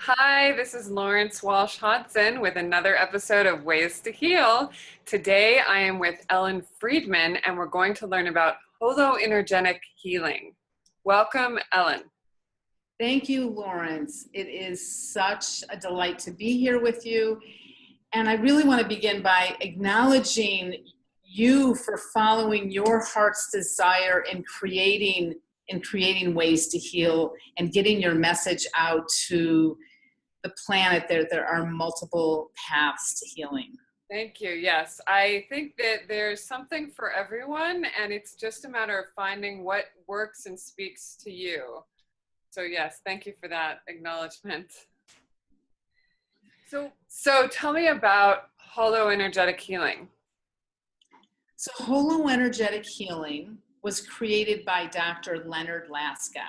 Hi, this is Lawrence Walsh Hodson with another episode of Ways to Heal. Today I am with Ellen Friedman and we're going to learn about holoenergetic healing. Welcome, Ellen. Thank you, Lawrence. It is such a delight to be here with you. And I really want to begin by acknowledging you for following your heart's desire in creating ways to heal and getting your message out to the planet. There are multiple paths to healing. Thank you. Yes, I think that there's something for everyone, and it's just a matter of finding what works and speaks to you. So yes, thank you for that acknowledgement. So tell me about holoenergetic healing. So holoenergetic healing was created by Dr. Leonard Laskow.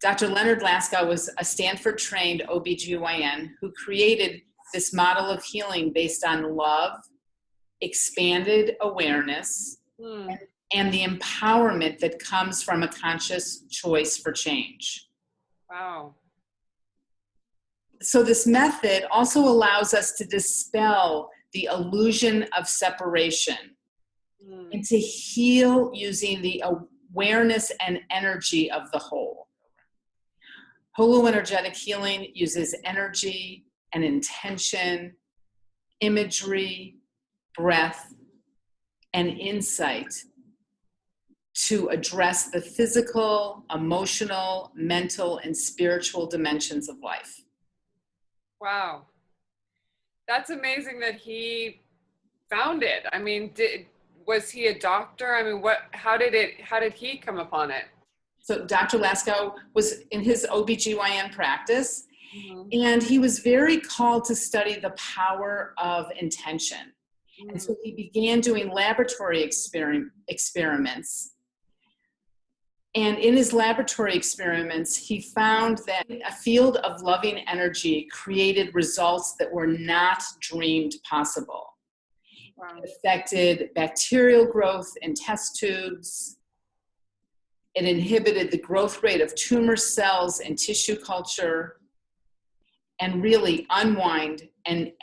Dr. Leonard Laskow was a Stanford-trained OBGYN who created this model of healing based on love, expanded awareness, and the empowerment that comes from a conscious choice for change. Wow. So this method also allows us to dispel the illusion of separation and to heal using the awareness and energy of the whole. Holoenergetic healing uses energy and intention, imagery, breath, and insight to address the physical, emotional, mental, and spiritual dimensions of life. Wow. That's amazing that he found it. I mean, was he a doctor? I mean, how did he come upon it? So Dr. Laskow was in his OBGYN practice, and he was very called to study the power of intention. And so he began doing laboratory experiments. And in his laboratory experiments, he found that a field of loving energy created results that were not dreamed possible. Wow. It affected bacterial growth in test tubes. It inhibited the growth rate of tumor cells in tissue culture, and really unwind and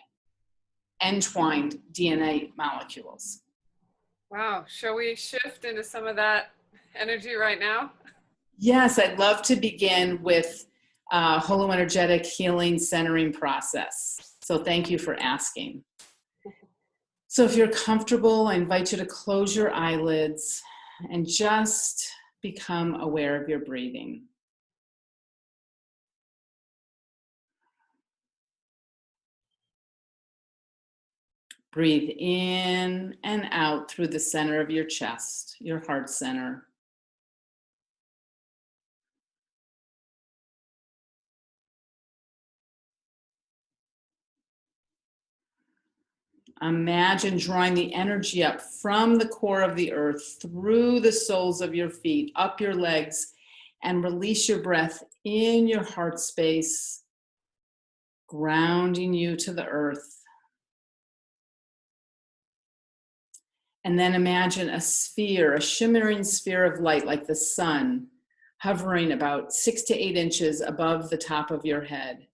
entwined DNA molecules. Wow. Shall we shift into some of that energy right now? Yes, I'd love to begin with holoenergetic healing centering process. So thank you for asking. So if you're comfortable, I invite you to close your eyelids and just become aware of your breathing. Breathe in and out through the center of your chest, your heart center. Imagine drawing the energy up from the core of the earth, through the soles of your feet, up your legs, and release your breath in your heart space, grounding you to the earth. And then imagine a sphere, a shimmering sphere of light like the sun, hovering about 6 to 8 inches above the top of your head,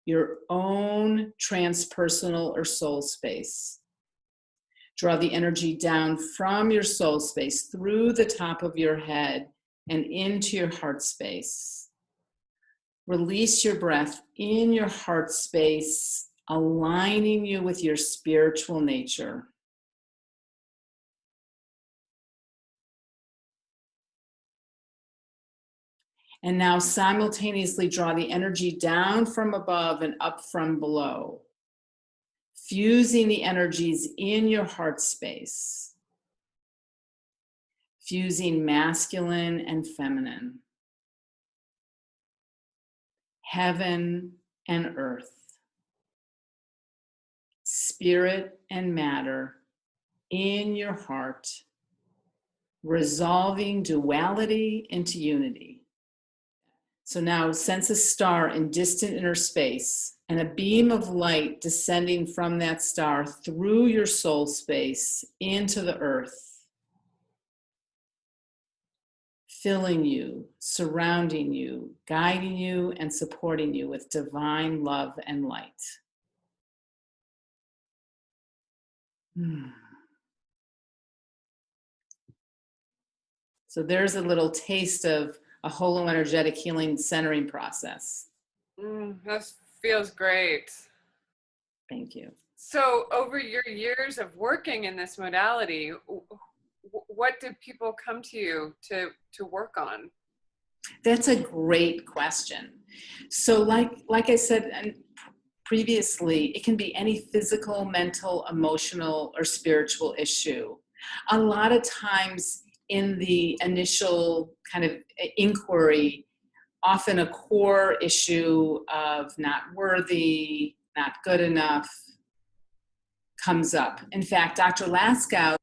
your own transpersonal or soul space. Draw the energy down from your soul space through the top of your head and into your heart space. Release your breath in your heart space, aligning you with your spiritual nature. And now simultaneously draw the energy down from above and up from below, fusing the energies in your heart space, fusing masculine and feminine, heaven and earth, spirit and matter in your heart, resolving duality into unity. So now sense a star in distant inner space and a beam of light descending from that star through your soul space into the earth, filling you, surrounding you, guiding you, and supporting you with divine love and light. So there's a little taste of a holoenergetic healing centering process. That feels great. Thank you. So over your years of working in this modality, what did people come to you to work on? That's a great question. So like I said previously, it can be any physical, mental, emotional, or spiritual issue. A lot of times in the initial kind of inquiry, often a core issue of not worthy, not good enough comes up. In fact, Dr. Laskow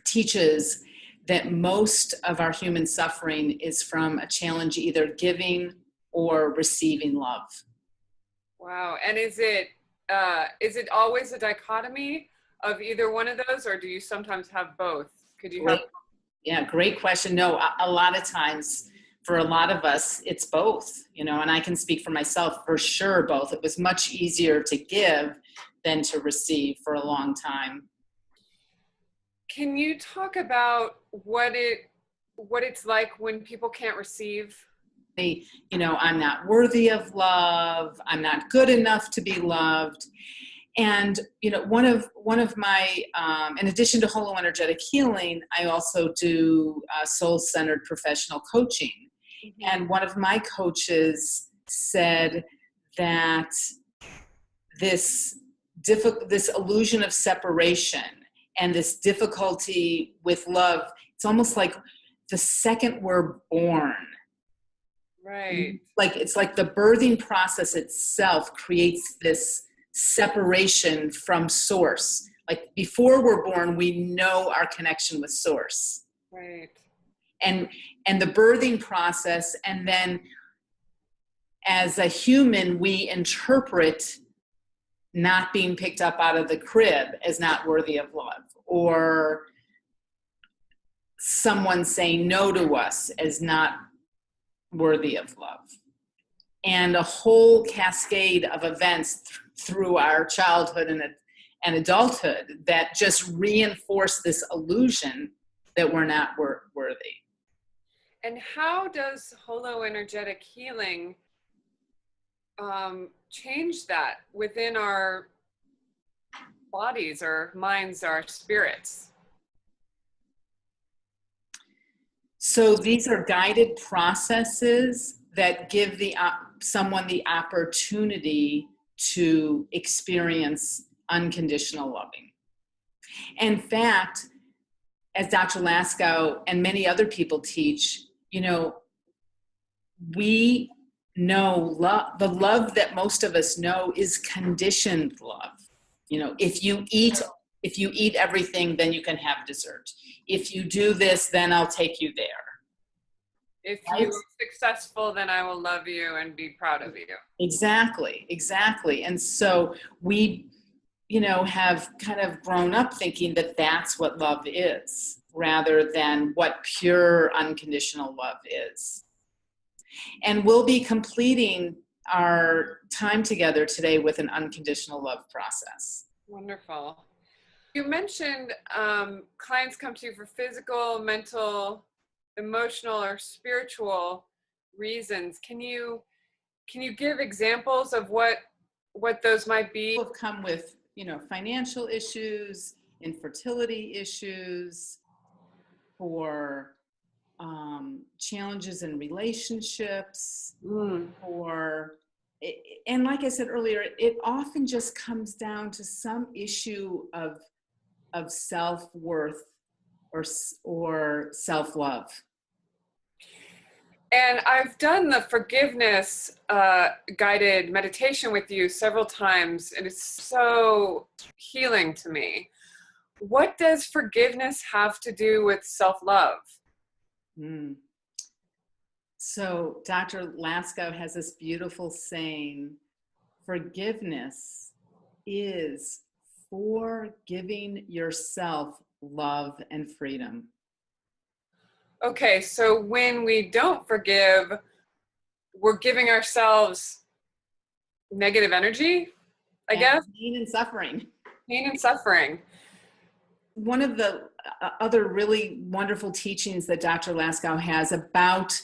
teaches that most of our human suffering is from a challenge either giving or receiving love. Wow. And is it always a dichotomy of either one of those, or do you sometimes have both? Could you have? Yeah, great question. No, a lot of times for a lot of us, it's both, and I can speak for myself, for sure, both. It was much easier to give than to receive for a long time. Can you talk about what it's like when people can't receive? I'm not worthy of love. I'm not good enough to be loved. And, one of my, in addition to holoenergetic healing, I also do soul-centered professional coaching. Mm-hmm. And one of my coaches said that this illusion of separation and this difficulty with love, it's almost like the second we're born. Right. It's like the birthing process itself creates this separation from source. Like before we're born, we know our connection with source. Right. And the birthing process, and then as a human, we interpret not being picked up out of the crib as not worthy of love, or someone saying no to us as not worthy of love. And a whole cascade of events through our childhood and adulthood that just reinforce this illusion that we're not worthy. And how does holoenergetic healing change that within our bodies, our minds, our spirits? So these are guided processes that give someone the opportunity to experience unconditional loving. In fact, as Dr. Laskow and many other people teach, we know the love that most of us know is conditioned love. If you eat everything, then you can have dessert. If you do this, then I'll take you there. If you are successful, then I will love you and be proud of you. Exactly. And so we, have kind of grown up thinking that that's what love is, rather than what pure unconditional love is. And we'll be completing our time together today with an unconditional love process. Wonderful. You mentioned clients come to you for physical, mental, emotional, or spiritual reasons. Can you give examples of what those might be? People have come with, financial issues, infertility issues, for challenges in relationships, and like I said earlier, it often just comes down to some issue of self-worth or self-love. And I've done the forgiveness guided meditation with you several times, and it's so healing to me. What does forgiveness have to do with self-love? So Dr. Laskow has this beautiful saying, forgiveness is for giving yourself love and freedom. Okay, so when we don't forgive, we're giving ourselves negative energy, I And guess. pain and suffering. Pain and suffering. One of the other really wonderful teachings that Dr. Laskow has about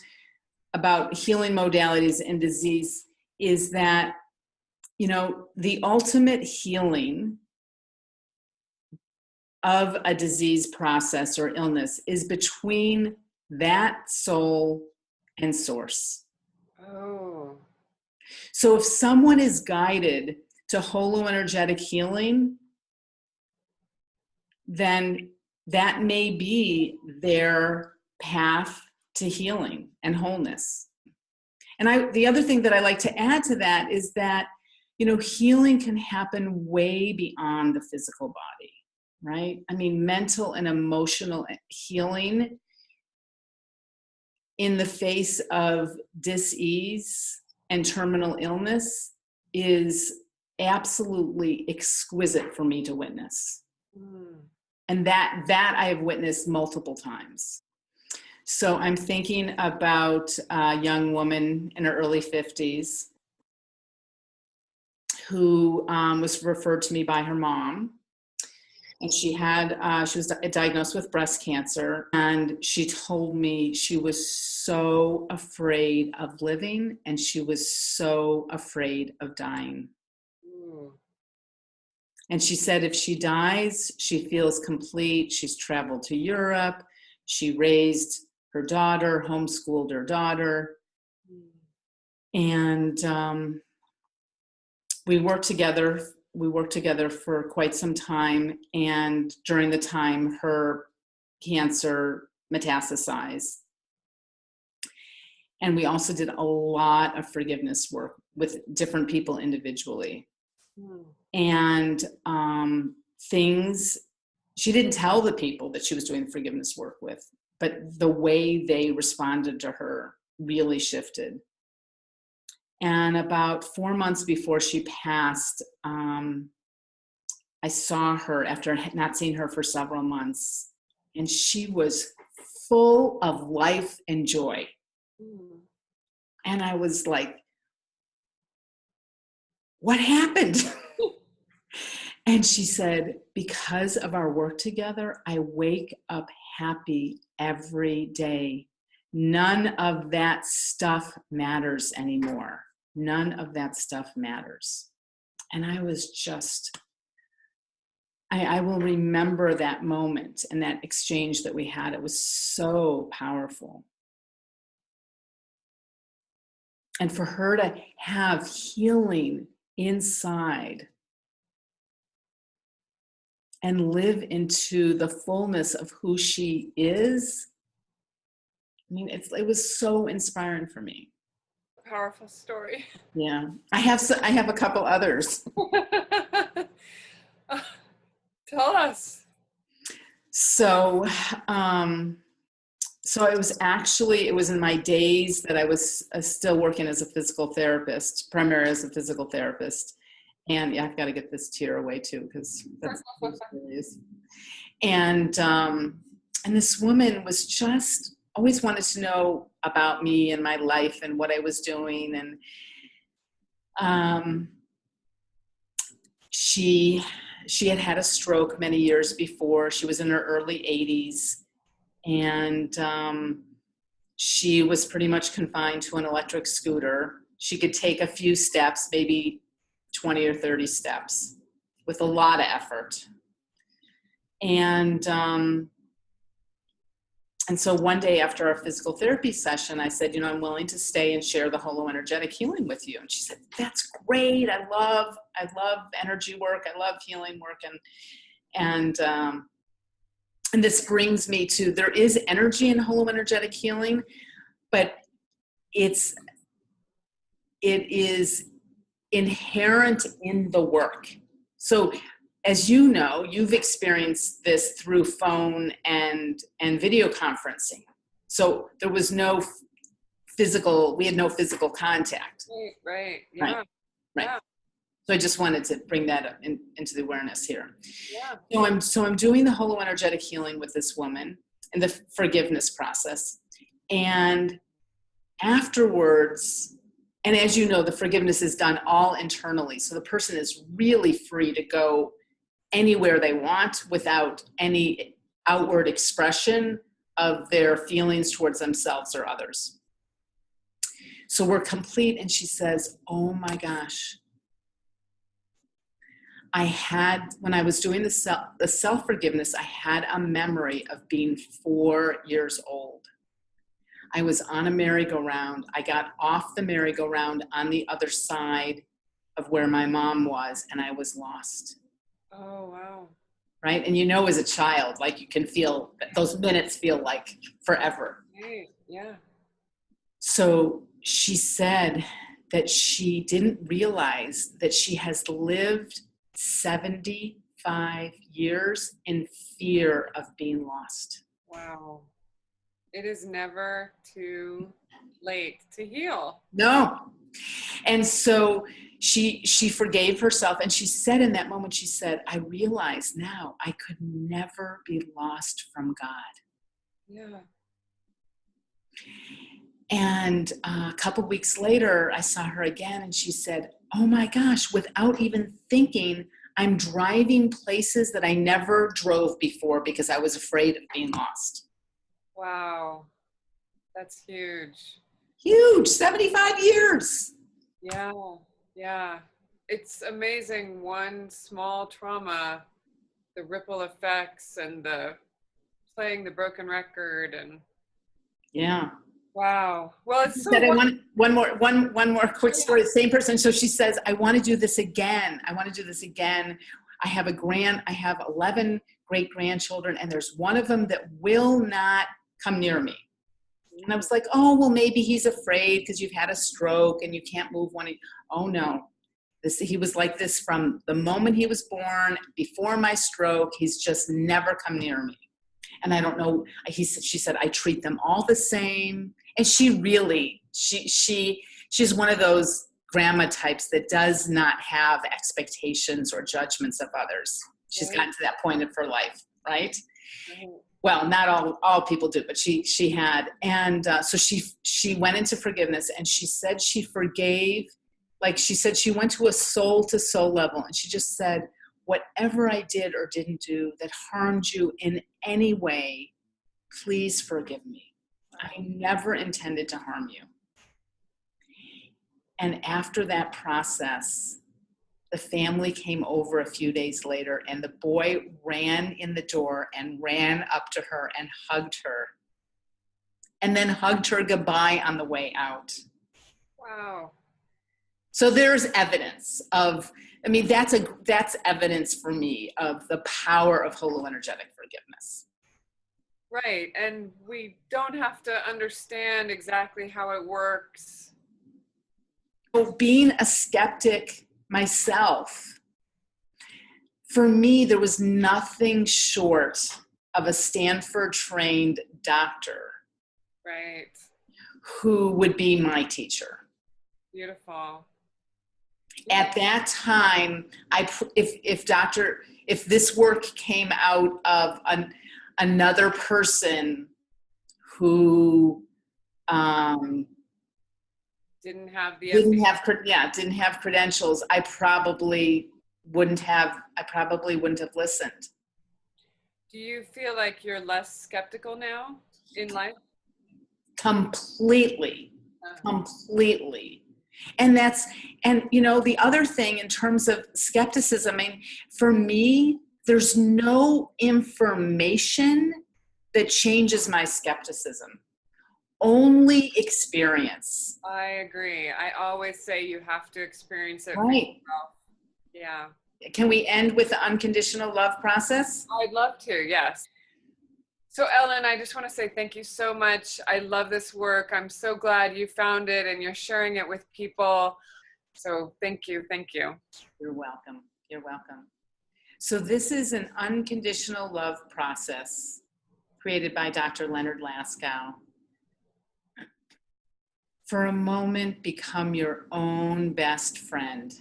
healing modalities and disease is that, you know, the ultimate healing of a disease process or illness is between that soul and source. Oh. So if someone is guided to holoenergetic healing, then that may be their path to healing and wholeness. And the other thing that I like to add to that is that, you know, healing can happen way beyond the physical body, right? I mean, mental and emotional healing in the face of dis-ease and terminal illness is absolutely exquisite for me to witness. And that I have witnessed multiple times. So I'm thinking about a young woman in her early 50s who was referred to me by her mom. And she was diagnosed with breast cancer. And she told me she was so afraid of living and she was so afraid of dying. And she said if she dies, she feels complete. She's traveled to Europe. She raised her daughter, homeschooled her daughter. And we worked together for quite some time. And during the time, her cancer metastasized. And we also did a lot of forgiveness work with different people individually. And she didn't tell the people that she was doing the forgiveness work with, but the way they responded to her really shifted. And about 4 months before she passed, I saw her after not seeing her for several months, and she was full of life and joy. And I was like, what happened? And she said, because of our work together, I wake up happy every day. None of that stuff matters anymore. None of that stuff matters. And I was just, I will remember that moment and that exchange that we had. It was so powerful. And for her to have healing inside and live into the fullness of who she is, I mean, it was so inspiring for me. Powerful story. Yeah, I have a couple others. Tell us. So it was in my days that I was still working as a physical therapist, primarily as a physical therapist. And yeah, I've got to get this tear away too, because that's serious. And this woman was just always wanted to know about me and my life and what I was doing. And she had a stroke many years before. She was in her early 80s. And she was pretty much confined to an electric scooter. She could take a few steps, maybe 20 or 30 steps, with a lot of effort. And so one day after our physical therapy session, I said, you know, I'm willing to stay and share the holoenergetic healing with you. And she said, that's great. I love energy work. I love healing work. And this brings me to, there is energy in holoenergetic healing, but it is inherent in the work. So as you know, you've experienced this through phone and video conferencing. So there was no we had no physical contact. Right. Yeah. Right. Yeah. So I just wanted to bring that into the awareness here. Yeah. So I'm doing the holoenergetic healing with this woman, in the forgiveness process. And afterwards, and as you know, the forgiveness is done all internally. So the person is really free to go anywhere they want without any outward expression of their feelings towards themselves or others. So we're complete, and she says, oh my gosh, when I was doing the self-forgiveness, I had a memory of being 4 years old. I was on a merry-go-round. I got off the merry-go-round on the other side of where my mom was, and I was lost. Oh, wow. Right? And you know, as a child, like, you can feel, those minutes feel like forever. Right. Yeah. So she said that she didn't realize that she has lived 75 years in fear of being lost. Wow. It is never too late to heal. No. And so she forgave herself, and she said in that moment, she said, I realize now I could never be lost from God. Yeah. And a couple weeks later, I saw her again, and she said, oh my gosh, without even thinking, I'm driving places that I never drove before because I was afraid of being lost. Wow. That's huge. Huge, 75 years. Yeah. Yeah. It's amazing. One small trauma, the ripple effects and the playing the broken record, and Yeah. wow. Well, it's so That I want one more quick story. The same person. So she says, I want to do this again. I want to do this again. I have 11 great grandchildren, and there's one of them that will not come near me. And I was like, oh, well, maybe he's afraid because you've had a stroke and you can't move oh no. He was like this from the moment he was born, before my stroke. He's just never come near me. And I don't know, she said, I treat them all the same. And she really, she's one of those grandma types that does not have expectations or judgments of others. She's gotten to that point of her life, right? Well, not all people do, but she had. And so she went into forgiveness, and she said she forgave, like she said she went to a soul-to-soul level, and she just said, whatever I did or didn't do that harmed you in any way, please forgive me. I never intended to harm you. And after that process, the family came over a few days later, and the boy ran in the door and ran up to her and hugged her, and then hugged her goodbye on the way out. wow. So there's evidence of, that's evidence for me of the power of holoenergetic forgiveness. Right. And we don't have to understand exactly how it works. So being a skeptic myself, for me, there was nothing short of a Stanford-trained doctor, Right. who would be my teacher. Beautiful. At that time, if this work came out of another person who Didn't have credentials, I probably wouldn't have listened. Do you feel like you're less skeptical now in life? Completely. And the other thing in terms of skepticism, for me, there's no information that changes my skepticism. Only experience. I agree. I always say you have to experience it for Right. yourself. Yeah. Can we end with the unconditional love process? I'd love to, yes. So Ellen, I just want to say thank you so much. I love this work. I'm so glad you found it and you're sharing it with people. So thank you. Thank you. You're welcome. You're welcome. So this is an unconditional love process created by Dr. Leonard Laskow. For a moment, become your own best friend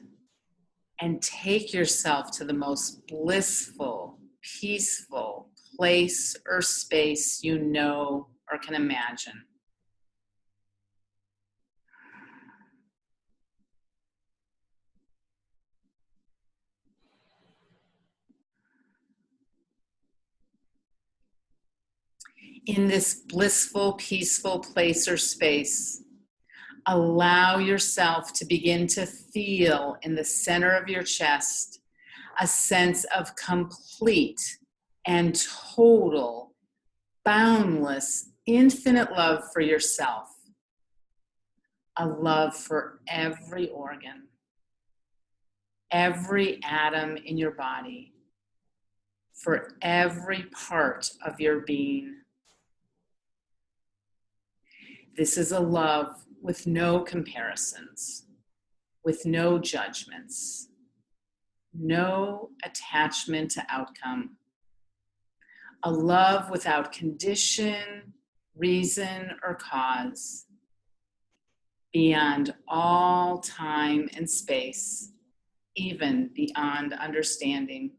and take yourself to the most blissful, peaceful place or space you know or can imagine. In this blissful, peaceful place or space, allow yourself to begin to feel in the center of your chest a sense of complete and total, boundless, infinite love for yourself. A love for every organ, every atom in your body, for every part of your being. This is a love with no comparisons, with no judgments, no attachment to outcome. A love without condition, reason, or cause, beyond all time and space, even beyond understanding.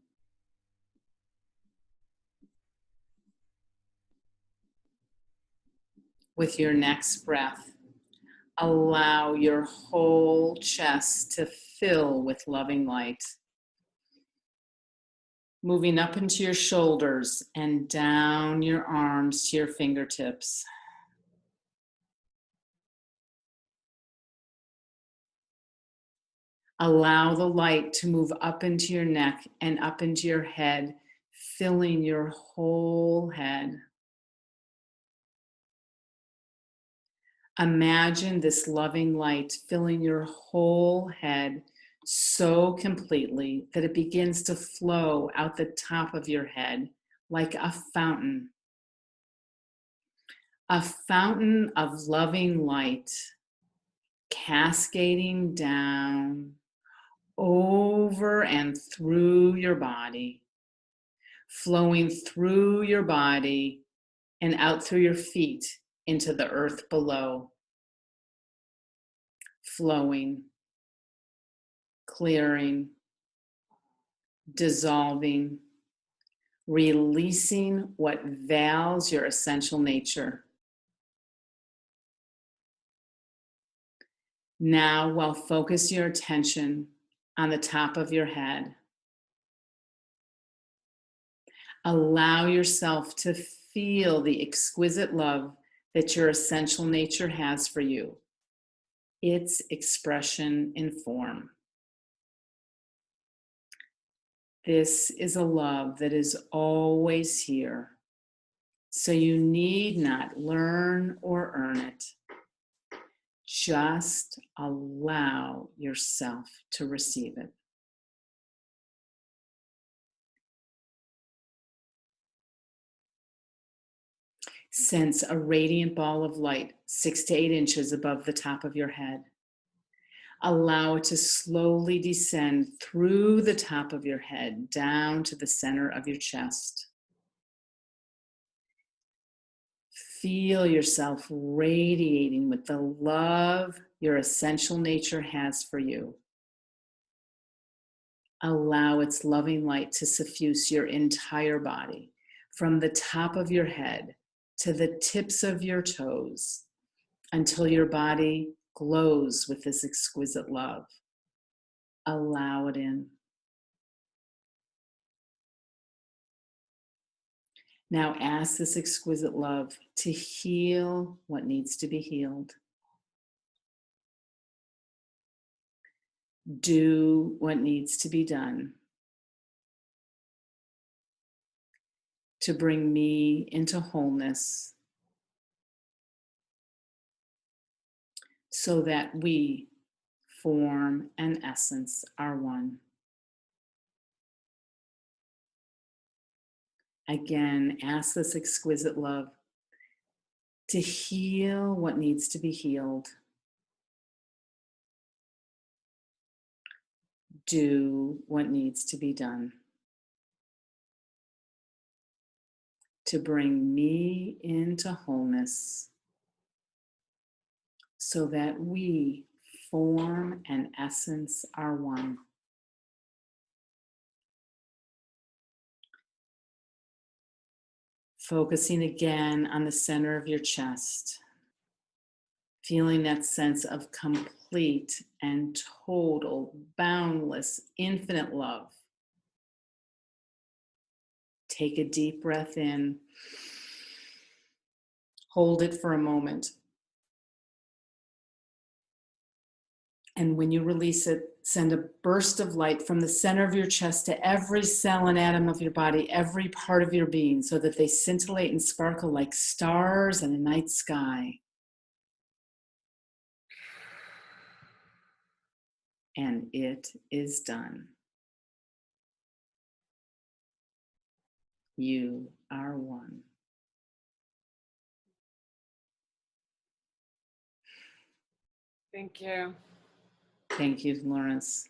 With your next breath, allow your whole chest to fill with loving light. Moving up into your shoulders and down your arms to your fingertips. Allow the light to move up into your neck and up into your head, filling your whole head. Imagine this loving light filling your whole head so completely that it begins to flow out the top of your head like a fountain. A fountain of loving light cascading down over and through your body, flowing through your body and out through your feet into the earth below, flowing, clearing, dissolving, releasing what veils your essential nature. Now, while focus your attention on the top of your head, allow yourself to feel the exquisite love that your essential nature has for you, its expression in form. This is a love that is always here, so you need not learn or earn it. Just allow yourself to receive it. Sense a radiant ball of light 6 to 8 inches above the top of your head. Allow it to slowly descend through the top of your head down to the center of your chest. Feel yourself radiating with the love your essential nature has for you. Allow its loving light to suffuse your entire body, from the top of your head to the tips of your toes, until your body glows with this exquisite love. Allow it in. Now ask this exquisite love to heal what needs to be healed. Do what needs to be done to bring me into wholeness, so that we, form and essence, are one. Again, ask this exquisite love to heal what needs to be healed. Do what needs to be done to bring me into wholeness, so that we, form and essence, are one. Focusing again on the center of your chest, feeling that sense of complete and total, boundless, infinite love. Take a deep breath in. Hold it for a moment. And when you release it, send a burst of light from the center of your chest to every cell and atom of your body, every part of your being, so that they scintillate and sparkle like stars in a night sky. And it is done. You are one. Thank you. Thank you, Lawrence.